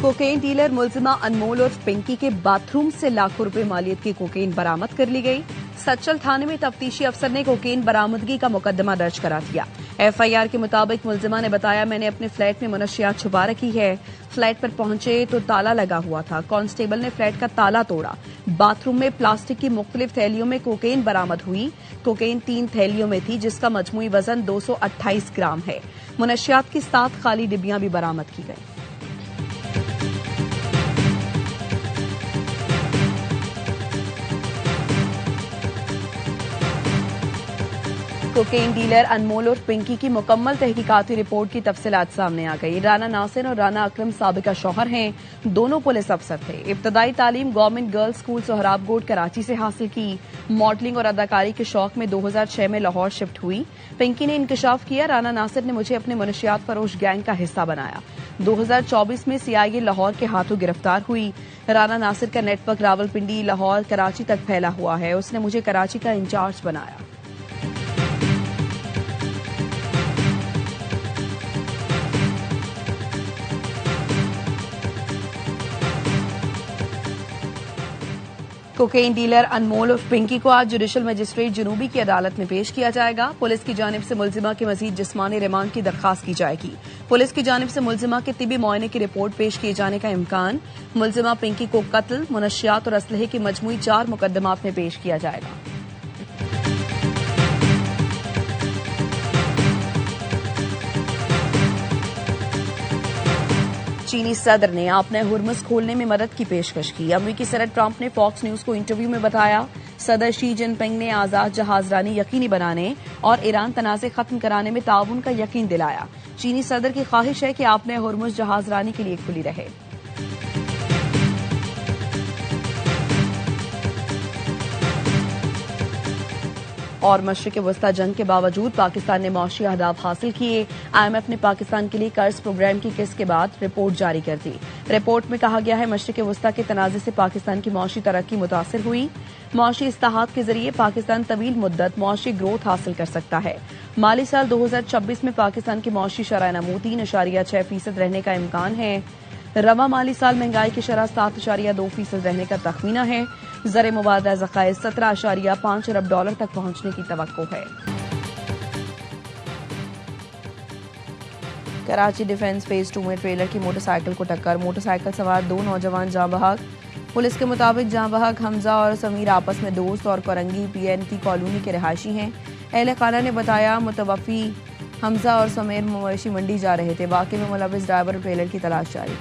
Cocaine dealer मुलजिमा अनमोल और पिंकी के bathroom से लाखों रुपए मालियत की कोकेन बरामद कर ली गई। सच्चल थाने में तफ्तीशी अफसर ने कोकेन बरामदगी का मुकदमा दर्ज करा दिया। एफआईआर के मुताबिक मुलजिमा ने बताया, मैंने अपने फ्लैट में मनशियात छुपा रखी है। फ्लैट पर पहुंचे तो ताला लगा हुआ था। कांस्टेबल ने फ्लैट का ताला तोड़ा। बाथरूम में प्लास्टिक की मुख्तलिफ थैलियों में कोकेन बरामद हुई। कोकेन 3 थैलियों में थी, जिसका मजमूई वजन 228 ग्राम है। मनशियात की 7 खाली डिब्बियां भी बरामद की गई। कोकेन डीलर अनमोल और पिंकी की मुकम्मल तहकीकाती रिपोर्ट की तफसीलात सामने आ गई। राना नासिर और राना अकरम साबिका शौहर हैं। दोनों पुलिस अफसर थे। इब्तदाई तालीम गवर्नमेंट गर्ल्स स्कूल सोहराब गोड कराची से हासिल की। मॉडलिंग और अदाकारी के शौक में 2006 में लाहौर शिफ्ट हुई। पिंकी ने इंकशाफ किया, राना नासिर ने मुझे अपने मनशियात फरोश गैंग का हिस्सा बनाया। 2024 में सीआईए लाहौर के हाथों गिरफ्तार हुई। राना नासिर का नेटवर्क रावलपिंडी, लाहौर, कराची तक फैला हुआ है। उसने मुझे कराची का इंचार्ज बनाया। कोकेन डीलर अनमोल और पिंकी को आज जुडिशल मजिस्ट्रेट जुनूबी की अदालत में पेश किया जाएगा। पुलिस की जानिब से मुलजिमा के मजीद जिस्मानी रिमांड की दरखास्त की जाएगी। पुलिस की जानिब से मुलजिमा के तिबी मुआयने की रिपोर्ट पेश किए जाने का इम्कान। मुलजिमा पिंकी को कत्ल, मुनशियात और असलहे की मजमूई 4 मुकदमात में पेश किया जाएगा। चीनी सदर ने आपने हुर्मुज खोलने में मदद की पेशकश की। अमरीकी सदर ट्रंप ने फॉक्स न्यूज को इंटरव्यू में बताया, सदर शी जिनपिंग ने आजाद जहाजरानी यकीनी बनाने और ईरान तनाज़े खत्म कराने में ताउन का यकीन दिलाया। चीनी सदर की ख्वाहिश है कि आपने हुर्मुज जहाजरानी के लिए खुली रहे। और मशरिक़ वस्ता जंग के बावजूद पाकिस्तान ने मौशी अहदाफ हासिल किए। आईएमएफ ने पाकिस्तान के लिए कर्ज प्रोग्राम की किस्त के बाद रिपोर्ट जारी कर दी। रिपोर्ट में कहा गया है, मशरिक़ वस्ता के तनाज़े से पाकिस्तान की मौशी तरक्की मुतासिर हुई। मौशी इस्लाहात के जरिए पाकिस्तान तवील मुद्दत मौशी ग्रोथ हासिल कर सकता है। माली साल 2026 में पाकिस्तान की मौशी शरह नमू 3.6% रहने का इम्कान है। रवा माली साल महंगाई की शरह 7.2% रहने का तखमीना है। ज़र मुबादला ज़खायर 17.5 अरब डॉलर तक पहुंचने की तवक्को है। कराची डिफेंस फेज 2 में ट्रेलर की मोटरसाइकिल को टक्कर, मोटरसाइकिल सवार 2 नौजवान जाँ बहक। पुलिस के मुताबिक जाँ बहक हमजा और समीर आपस में दोस्त और करंगी पीएनटी कॉलोनी के रहायशी हैं। अहले खाना ने बताया, मुतवफ़ी हमजा और समीर मवेशी मंडी जा रहे थे। वाक़े में मुलविस ड्राइवर और ट्रेलर की तलाश जारी।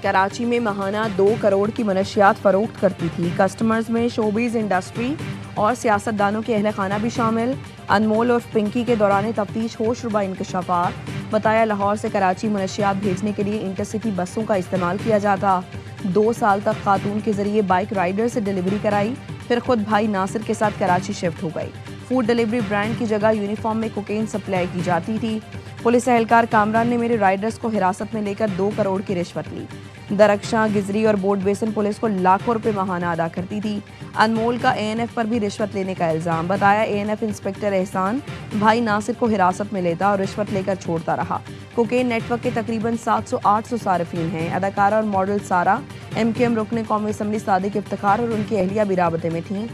कराची में माहाना 2 करोड़ की मनशियात फरोख्त करती थी। कस्टमर्स में शोबीज इंडस्ट्री और सियासतदानों के अहले खाना भी शामिल। अनमोल और पिंकी के दौरान तफ्तीश होश रुबा इंकशाफात। बताया, लाहौर से कराची मनशियात भेजने के लिए इंटरसिटी बसों का इस्तेमाल किया जाता। 2 साल तक खातून के जरिए बाइक राइडर से डिलीवरी कराई, फिर खुद भाई नासिर के साथ कराची शिफ्ट हो गई। फूड डिलीवरी ब्रांड की जगह यूनिफॉर्म में कोकेन सप्लाई की जाती थी। पुलिस एहलकार कामरान ने मेरे राइडर्स को हिरासत में लेकर 2 करोड़ की रिश्वत ली। दरख्शां, गिजरी और बोर्ड बेसन पुलिस को लाखों रुपए माहाना अदा करती थी। अनमोल का एएनएफ पर भी रिश्वत लेने का इल्जाम। बताया, एएनएफ इंस्पेक्टर एहसान भाई नासिर को हिरासत में लेता और रिश्वत लेकर छोड़ता रहा। कोकेन नेटवर्क के तकरीबन 700-800 सारिफीन हैं। अदाकारा और मॉडल सारा, एमकेएम रुकने कौमी असम्बली सादिक इफ्तिखार और उनकी अहलिया भी राबते में थीं।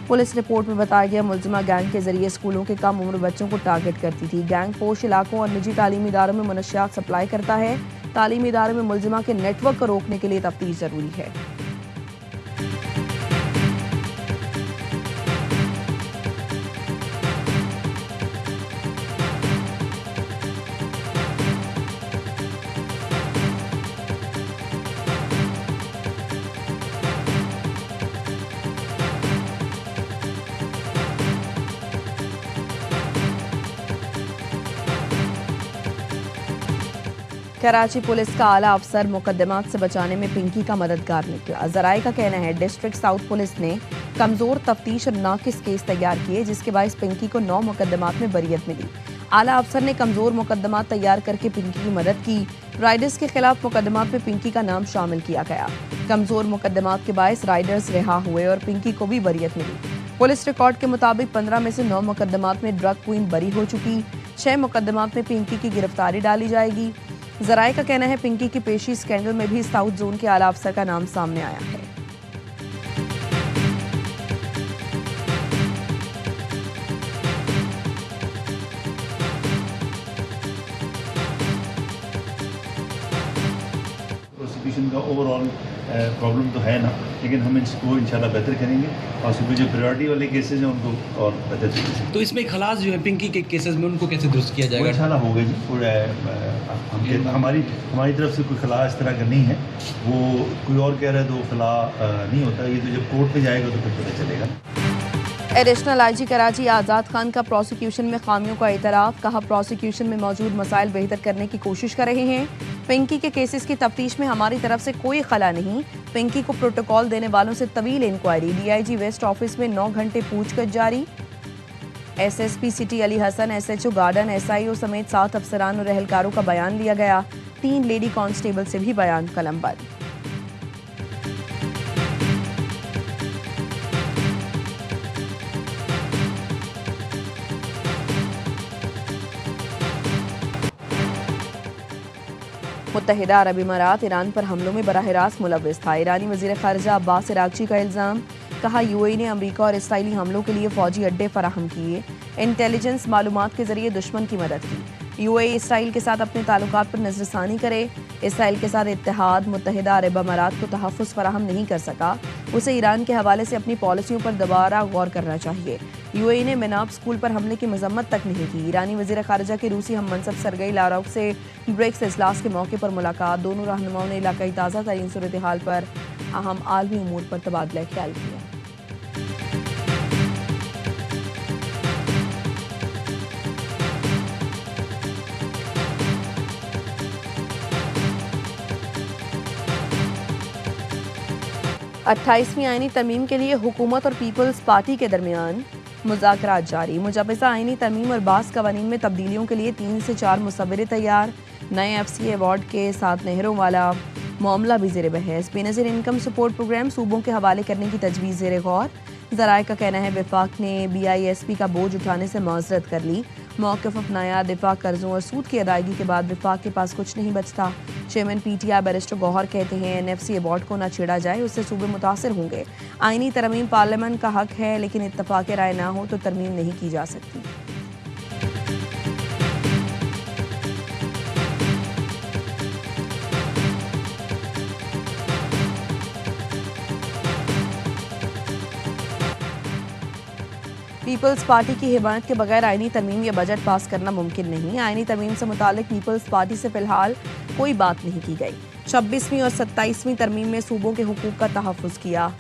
पुलिस रिपोर्ट में बताया गया, मुलजिमा गैंग के जरिए स्कूलों के कम उम्र बच्चों को टारगेट करती थी। गैंग पोश इलाकों और निजी तालीमी इदारों में मनशियात सप्लाई करता है। तालीमी इदारों में मुलजिमा के नेटवर्क को रोकने के लिए तफ्तीश जरूरी है। कराची पुलिस का आला अफसर मुकदमात से बचाने में पिंकी का मददगार निकला। जराये का कहना है, डिस्ट्रिक्ट साउथ पुलिस ने कमजोर तफ्तीश और नाकिस केस तैयार किए, जिसके बायस पिंकी को 9 मुकदमात में बरियत मिली। आला अफसर ने कमजोर मुकदमात तैयार करके पिंकी की मदद की। राइडर्स के खिलाफ मुकदमात में पिंकी का नाम शामिल किया गया। कमजोर मुकदमात के बायस राइडर्स रिहा हुए और पिंकी को भी बरियत मिली। पुलिस रिकॉर्ड के मुताबिक 15 में से 9 मुकदमात में ड्रग क्वीन बरी हो चुकी। 6 मुकदमात में पिंकी की गिरफ्तारी डाली जाएगी। जराये का कहना है पिंकी की पेशी स्कैंडल में भी साउथ जोन के आला अफसर का नाम सामने आया है। प्रोसिक्यूशन का ओवरऑल प्रॉब्लम तो है ना, लेकिन हम इसको इंशाल्लाह बेहतर करेंगे और उसमें जो प्रायोरिटी वाले केसेज हैं उनको और बेहतर तरीके से। तो इसमें खलास जो है पिंकी के केसेस में उनको कैसे दुरुस्त किया वो जाएगा? इंशाल्लाह होगा जी। पूरा हमारी तरफ से कोई खला इस तरह का नहीं है। वो कोई और कह रहा है तो वो खला नहीं होता। ये तो जब कोर्ट में जाएगा तो फिर पता चलेगा। एडिशनल आईजी कराची आज़ाद खान का प्रोसिक्यूशन में खामियों का इतराफ़। कहा प्रोसिक्यूशन में मौजूद मसाइल बेहतर करने की कोशिश कर रहे हैं। पिंकी के केसेस की तफ्तीश में हमारी तरफ से कोई खला नहीं। पिंकी को प्रोटोकॉल देने वालों से तवील इंक्वायरी। डीआईजी वेस्ट ऑफिस में 9 घंटे पूछताछ जारी। SSP city Ali Hasan, SHO garden, SIO समेत 7 अफसरान और एहलकारों का बयान लिया गया। 3 लेडी कांस्टेबल से भी बयान कलमबंद। मुत्तहिदा अरब इमारात ईरान पर हमलों में बराह रास्त मुलव्विस था। ईरानी वज़ीर ख़ारिजा अब्बास इराक़ची का इल्ज़ाम। कहा यूएई ने अमरीका और इसराइली हमलों के लिए फ़ौजी अड्डे फराहम किए। इंटेलिजेंस मालूमात के ज़रिए दुश्मन की मदद की। यूएई इसराइल के साथ अपने ताल्लुकात पर नज़रसानी करे। इसराइल के साथ इत्तेहाद मुत्तहिदा अरब अमारात को तहफ़्फ़ुज़ फराहम नहीं कर सका। उसे ईरान के हवाले से अपनी पॉलिसियों पर दोबारा गौर करना चाहिए। यूएई ने मिनाब स्कूल पर हमले की मजम्मत तक नहीं की। ईरानी वज़ीर ख़ारिजा के रूसी हम मनसब सरगई लारोव से ब्रिक्स इजलास के मौके पर मुलाकात। दोनों रहनुमाओं ने इलाकाई ताज़ा तरीन सूरत हाल पर अहम आलमी उमूर पर तबादला ख्याल किया। अट्ठाईसवीं आईनी तरमीम के लिए हुकूमत और पीपल्स पार्टी के दरमियान मुज़ाकरात जारी। मुजवज़ा आईनी तरमीम और बास कवानीन में तब्दीलियों के लिए 3 से 4 मुसव्वरे तैयार। नए एफसीए अवार्ड के साथ नहरों वाला मामला भी ज़ेर बहस। बेनज़ीर इनकम सपोर्ट प्रोग्राम सूबों के हवाले करने की तजवीज़ ज़ेर गौर। ज़राए का कहना है वफाक ने BISP का बोझ उठाने से माजरत कर ली। मौक़िफ़ अपनाया। दिफा कर्जों और सूद की अदायगी के बाद वफाक के पास कुछ नहीं बचता। चेयरमैन PTI बैरिस्टर गौहर कहते हैं NFC अवार्ड को न छेड़ा जाए, उससे सूबे मुतासर होंगे। आईनी तरमीम पार्लियामेंट का हक है, लेकिन इत्तफाक़ राय ना हो तो तरमीम नहीं की जा सकती। पीपल्स पार्टी की हिमायत के बगैर आईनी तरमीम या बजट पास करना मुमकिन नहीं। आईनी तरमीम से मुतालिक पीपल्स पार्टी से फिलहाल कोई बात नहीं की गई। 26वीं और 27वीं तरमीम में सूबों के हुकूक का तहफ़्फ़ुज़ किया।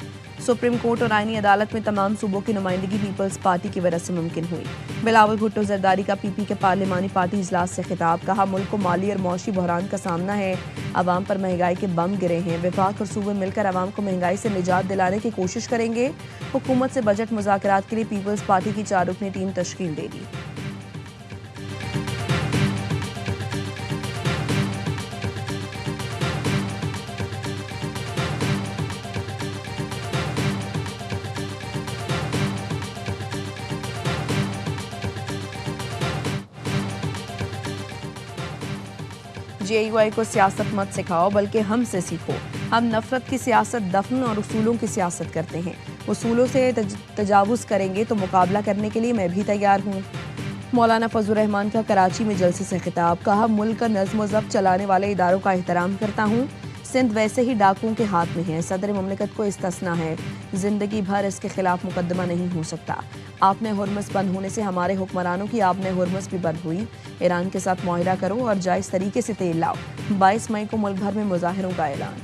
सुप्रीम कोर्ट और आईनी अदालत में तमाम सूबों की नुमाइंदगी पीपल्स पार्टी की वजह से मुमकिन हुई। बिलावल भुट्टो जरदारी का PP के पार्लिमानी पार्टी इजलास से खिताब। कहा मुल्क को माली और मौशी बहरान का सामना है। अवाम पर महंगाई के बम गिरे हैं। वफाक और सूबे मिलकर अवाम को महंगाई से निजात दिलाने की कोशिश करेंगे। हुकूमत से बजट मुज़ाकरात के लिए पीपल्स पार्टी की 4 रुकनी टीम तश्कील देगी। JUI को सियासत मत सिखाओ, बल्कि हमसे सीखो। हम नफरत की सियासत, दफन और उसूलों की सियासत करते हैं। उसूलों से तजावुज़ करेंगे तो मुकाबला करने के लिए मैं भी तैयार हूँ। मौलाना फजलुर रहमान का कराची में जलसे से खिताब। कहा मुल्क का नज़्म व ज़ब्त चलाने वाले इदारों का एहतराम करता हूँ। सिंध वैसे ही डाकुओं के हाथ में है। सदर ममलिकत को इस्तिस्ना है। जिंदगी भर इसके खिलाफ मुकदमा नहीं हो सकता। आपने हुर्मस बंद होने से हमारे हुक्मरानों की आपने हुर्मस भी बंद हुई। ईरान के साथ मुआहिदा करो और जायज़ तरीके से तेल लाओ। 22 मई को मुल्क भर में मुजाहिरों का ऐलान।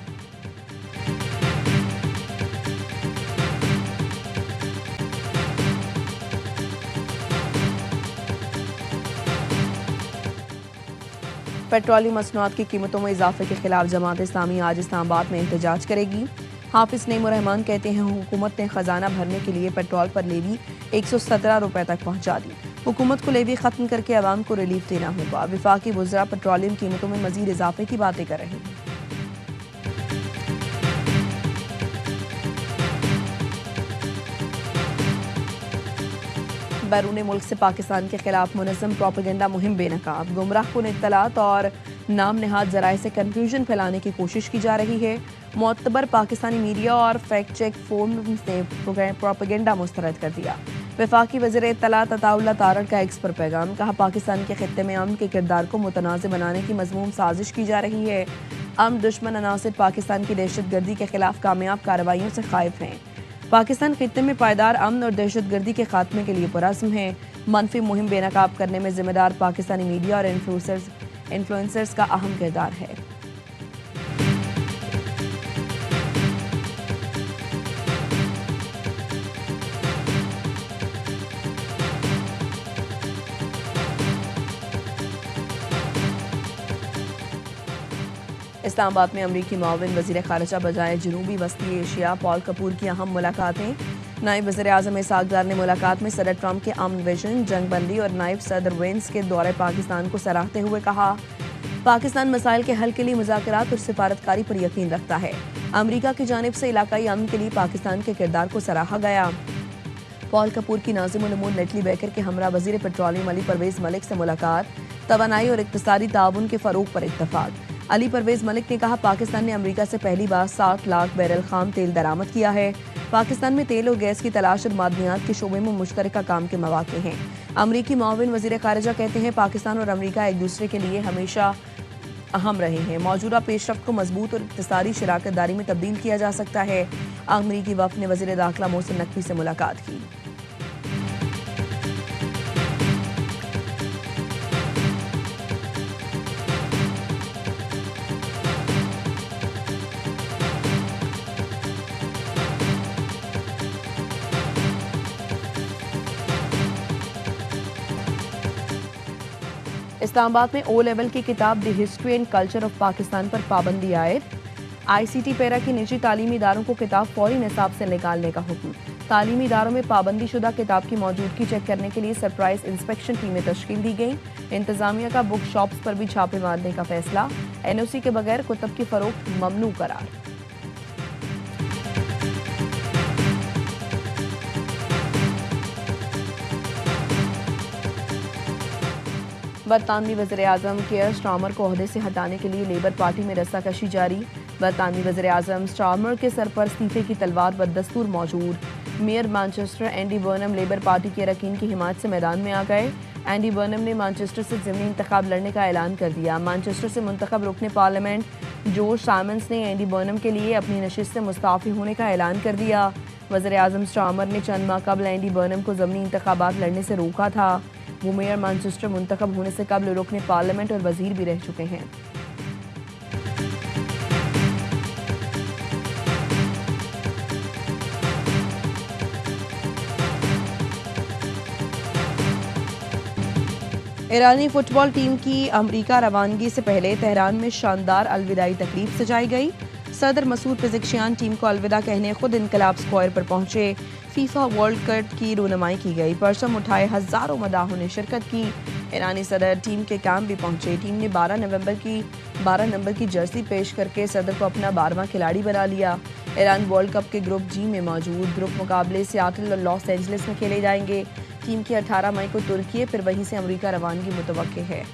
पेट्रोलियम मसनूआत की कीमतों में इजाफे के खिलाफ जमात इस्लामी आज इस्लामाबाद में एहतजाज करेगी। हाफिज नईमुर रहमान कहते हैं हुकूमत ने खजाना भरने के लिए पेट्रोल पर लेवी 117 रुपए तक पहुंचा दी। हुकूमत को लेवी खत्म करके अवाम को रिलीफ देना होगा। विफाकी वज़रा पेट्रोलियम कीमतों में मजीद इजाफे की बातें कर रहे हैं। बैरून मुल्क से पाकिस्तान के खिलाफ मुनज़्ज़म प्रोपेगेंडा मुहिम बेनकाब। गुमराह कुन इत्तलात और नाम नहाद ज़राए से कन्फ्यूजन फैलाने की कोशिश की जा रही है। मोतबर पाकिस्तानी मीडिया और फैक्ट चेक फोरम्स ने प्रोपेगेंडा मुस्तरद कर दिया। वफाकी वज़ीर इत्तलात अताउल्लाह तारड़ का एक्स पर पैगाम, कहा पाकिस्तान के खित्ते में अमन के किरदार को मुतनाज़ बनाने की मज़मूम साजिश की जा रही है। अमन दुश्मन अनासिर पाकिस्तान की दहशतगर्दी के खिलाफ कामयाब कार्रवाइयों से खाइफ हैं। पाकिस्तान खित्ते में पायदार अमन और दहशतगर्दी के खात्मे के लिए पुरज़्म है। मनफी मुहिम बेनकाब करने में जिम्मेदार पाकिस्तानी मीडिया और इन्फ्लुएंसर्स का अहम किरदार है। इस्लामाबाद में अमरीकी मुआविन वज़ीर ख़ारिजा बजाय जनूबी वस्ती एशिया पॉल कपूर की अहम मुलाकातें। नायब वज़ीर आज़म इसहाक़ डार ने मुलाकात में सदर ट्रंप के अमन विजन, जंगबंदी और नायब सदर वेंस के दौरे पाकिस्तान को सराहते हुए कहा पाकिस्तान मसाइल के हल के लिए मुज़ाकरात और सिफारतकारी पर यकीन रखता है। अमरीका की जानिब से इलाकाई अमन के लिए पाकिस्तान के किरदार को सराहा गया। पॉल कपूर की नाज़िमुल उमूर नेटली बेकर के हमरा वज़ीर पेट्रोलियम अली परवेज़ मलिक से मुलाकात। तवानाई और इक़्तिसादी ताउन के फ़रोग़ पर इत्तफ़ाक़। अली परवेज़ मलिक ने कहा पाकिस्तान ने अमरीका से पहली बार 60 लाख बैरल खाम तेल दरामद किया है। पाकिस्तान में तेल और गैस की तलाश और मादनियात के शोबे में मुश्तरका काम के मौक़े हैं। अमरीकी मुआविन वज़ीर ख़ारिजा कहते हैं पाकिस्तान और अमरीका एक दूसरे के लिए हमेशा अहम रहे हैं। मौजूदा पेशरफ्त को मजबूत और इक़्तिसादी शराकत दारी में तब्दील किया जा सकता है। अमरीकी वफ़द ने वज़ीर दाखिला मोहसिन नकवी से मुलाकात की। इस्लामाबाद में ओ लेवल की किताब the history and culture of Pakistan पर पाबंदी आयद। ICT पैरा की निजी तालीमी इदारों को किताब फौरी निसाब से निकालने का हुक्म। तालीमी इदारों में पाबंदी शुदा किताब की मौजूदगी चेक करने के लिए सरप्राइज इंस्पेक्शन टीमें तश्कील दी गई। इंतजामिया का बुक शॉप्स पर भी छापे मारने का फैसला। NOC के बगैर कुतब की फरोख्त ममनू करार। बरतानवी वज़ीर आज़म केयर स्टार्मर को ओहदे से हटाने के लिए लेबर पार्टी में रस्साकशी जारी। बरतानवी वज़ीर आज़म स्टार्मर के सर पर इस्तीफे की तलवार बदस्तूर मौजूद। Mayor Manchester Andy Burnham Labour party के अरकान की हिमायत से मैदान में आ गए। एंडी बर्नम ने मैनचेस्टर से ज़िमनी इंतखाब लड़ने का ऐलान कर दिया। मैनचेस्टर से मुंतखब रुकने पार्लियामेंट जॉर्ज साइमंस ने एंडी बर्नम के लिए अपनी नशिस्त से मुस्ताफ़ी होने का ऐलान कर दिया। वज़ीर आज़म स्टार्मर ने चंद माह कबल एंडी बर्नम को ज़िमनी इंतखाबात लड़ने से रोका था। वो मेयर मैनचेस्टर मुंतखब होने से कबल रुकने पार्लियामेंट और वज़ीर भी रह चुके हैं। ईरानी फुटबॉल टीम की अमरीका रवानगी से पहले तेहरान में शानदार अलविदाई तकरीब सजाई गई। सदर मसूद पिज़िक्शियान टीम को अलविदा कहने खुद इनकलाब स्क्वायर पर पहुंचे। फीफा वर्ल्ड कप की रूनुमाई की गई। परचम उठाए हज़ारों मदाहों ने शिरकत की। ईरानी सदर टीम के कैंप भी पहुंचे। टीम ने 12 नंबर की जर्सी पेश करके सदर को अपना 12वां खिलाड़ी बना लिया। ईरान वर्ल्ड कप के ग्रुप जी में मौजूद। ग्रुप मुकाबले सियाटल और लॉस एंजलिस में खेले जाएंगे। टीम की 18 मई को तुर्की फिर वहीं से अमरीका रवानगी मुतवक्के है।